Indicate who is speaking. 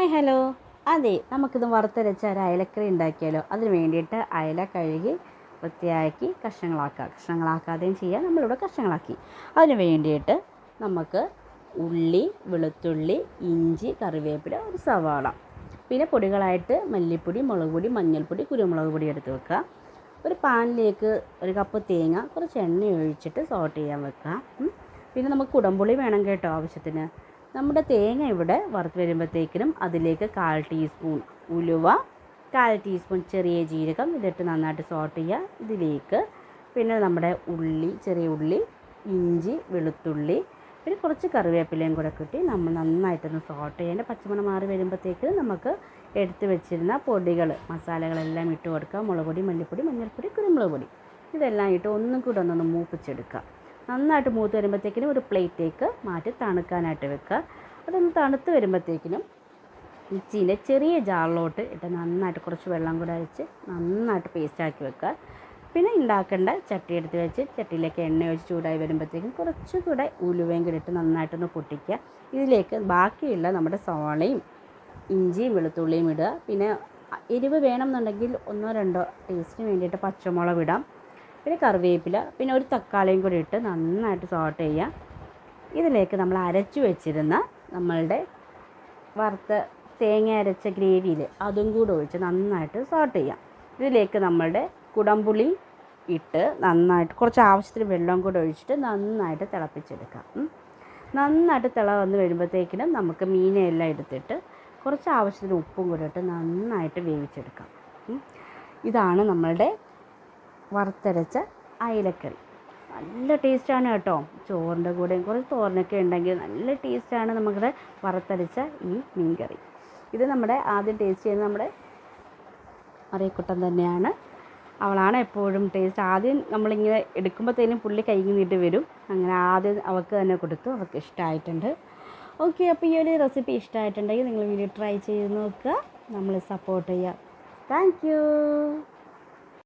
Speaker 1: Hi hello. അതെ, നമുക്കിത് വറുത്തരച്ച ഒരു അയലക്കറി ഉണ്ടാക്കിയാലോ. അതിന് വേണ്ടിയിട്ട് അയല കഴുകി വൃത്തിയാക്കി കഷ്ണങ്ങളാക്കാതെയും ചെയ്യാം. നമ്മളിവിടെ കഷ്ണങ്ങളാക്കി. അതിന് വേണ്ടിയിട്ട് നമുക്ക് ഉള്ളി, വെളുത്തുള്ളി, ഇഞ്ചി, കറിവേപ്പില, ഒരു സവാള, പിന്നെ പൊടികളായിട്ട് മല്ലിപ്പൊടി, മുളക് പൊടി, മഞ്ഞൾപ്പൊടി, കുരുമുളക് പൊടി എടുത്ത് വെക്കുക. ഒരു പാനിലേക്ക് ഒരു കപ്പ് തേങ്ങ, കുറച്ച് എണ്ണ ഒഴിച്ചിട്ട് സോട്ട് ചെയ്യാൻ വെക്കുക. പിന്നെ നമുക്ക് കുടംപുളി വേണം കേട്ടോ ആവശ്യത്തിന്. നമ്മുടെ തേങ്ങ ഇവിടെ വറുത്ത് വരുമ്പോഴത്തേക്കിനും അതിലേക്ക് 1/4 ടീസ്പൂൺ ഉലുവ, 1/4 ടീസ്പൂൺ ചെറിയ ജീരകം ഇതിട്ട് നന്നായിട്ട് സോട്ട് ചെയ്യുക. ഇതിലേക്ക് പിന്നെ നമ്മുടെ ഉള്ളി, ചെറിയ ഉള്ളി, ഇഞ്ചി, വെളുത്തുള്ളി, പിന്നെ കുറച്ച് കറിവേപ്പിലയും കൂടെ കിട്ടി നമ്മൾ നന്നായിട്ടൊന്ന് സോട്ട് ചെയ്യേണ്ട. പച്ചമണം മാറി വരുമ്പോഴത്തേക്ക് നമുക്ക് എടുത്ത് വെച്ചിരുന്ന പൊടികൾ, മസാലകളെല്ലാം ഇട്ട് കൊടുക്കുക. മുളക് പൊടി, മല്ലിപ്പൊടി, മഞ്ഞൾപ്പൊടി, കുരുമുളക് പൊടി, ഇതെല്ലാം ഇട്ട് ഒന്നും കൂടെ ഒന്നൊന്ന് മൂപ്പിച്ചെടുക്കുക. നന്നായിട്ട് മൂത്ത് വരുമ്പോഴത്തേക്കിനും ഒരു പ്ലേറ്റിലേക്ക് മാറ്റി തണുക്കാനായിട്ട് വെക്കുക. അതൊന്ന് തണുത്ത് വരുമ്പോഴത്തേക്കിനും മിക്സിയിലെ ചെറിയ ജാറിലോട്ട് ഇട്ട് നന്നായിട്ട് കുറച്ച് വെള്ളം കൂടെ ഒഴിച്ച് നന്നായിട്ട് പേസ്റ്റാക്കി വെക്കുക. പിന്നെ ഉണ്ടാക്കേണ്ട ചട്ടി എടുത്ത് വെച്ച് ചട്ടിയിലേക്ക് എണ്ണ ഒഴിച്ച് ചൂടായി വരുമ്പോഴത്തേക്കും കുറച്ചുകൂടെ ഉലുവയും കൂടി ഇട്ട് നന്നായിട്ടൊന്ന് പൊട്ടിക്കുക. ഇതിലേക്ക് ബാക്കിയുള്ള നമ്മുടെ സവാളയും ഇഞ്ചിയും വെളുത്തുള്ളിയും ഇടുക. പിന്നെ എരിവ് വേണമെന്നുണ്ടെങ്കിൽ 1-2 ടേസ്റ്റിന് വേണ്ടിയിട്ട് പച്ചമുളക് ഇടാം. പിന്നെ കറിവേപ്പില, പിന്നെ ഒരു തക്കാളിയും കൂടി ഇട്ട് നന്നായിട്ട് സോട്ട് ചെയ്യുക. ഇതിലേക്ക് നമ്മൾ അരച്ചു വെച്ചിരുന്ന നമ്മളുടെ വറുത്ത തേങ്ങ അരച്ച ഗ്രേവിയിൽ അതും കൂടെ ഒഴിച്ച് നന്നായിട്ട് സോട്ട് ചെയ്യാം. ഇതിലേക്ക് നമ്മളുടെ കുടംപുളി ഇട്ട് നന്നായിട്ട് കുറച്ച് ആവശ്യത്തിന് വെള്ളം കൂടെ ഒഴിച്ചിട്ട് നന്നായിട്ട് തിളപ്പിച്ചെടുക്കാം. നന്നായിട്ട് തിള വന്ന് വരുമ്പോഴത്തേക്കിനും നമുക്ക് മീനെല്ലാം എടുത്തിട്ട് കുറച്ച് ആവശ്യത്തിന് ഉപ്പും കൂടെ ഇട്ട് നന്നായിട്ട് വേവിച്ചെടുക്കാം. ഇതാണ് നമ്മളുടെ വറുത്തരച്ച അയലക്കറി. നല്ല ടേസ്റ്റാണ് കേട്ടോ. ചോറിൻ്റെ കൂടെയും കുറച്ച് തോരനൊക്കെ ഉണ്ടെങ്കിൽ നല്ല ടേസ്റ്റാണ് നമ്മുടെ വറുത്തരച്ച ഈ മീൻ കറി. ഇത് നമ്മുടെ ആദ്യം ടേസ്റ്റ് ചെയ്യുന്നത് നമ്മുടെ മറിയക്കുട്ടൻ തന്നെയാണ്. അവളാണ് എപ്പോഴും ടേസ്റ്റ്. ആദ്യം നമ്മളിങ്ങനെ എടുക്കുമ്പോഴത്തേനും പുള്ളി കൈകിന്നിട്ട് വരും. അങ്ങനെ ആദ്യം അവൾക്ക് തന്നെ കൊടുത്തു. അവൾക്ക് ഇഷ്ടമായിട്ടുണ്ട്. ഓക്കെ, അപ്പോൾ ഈ ഒരു റെസിപ്പി ഇഷ്ടമായിട്ടുണ്ടെങ്കിൽ നിങ്ങൾ വീഡിയോ ട്രൈ ചെയ്ത് നോക്കുക. നമ്മൾ സപ്പോർട്ട് ചെയ്യുക. Thank you.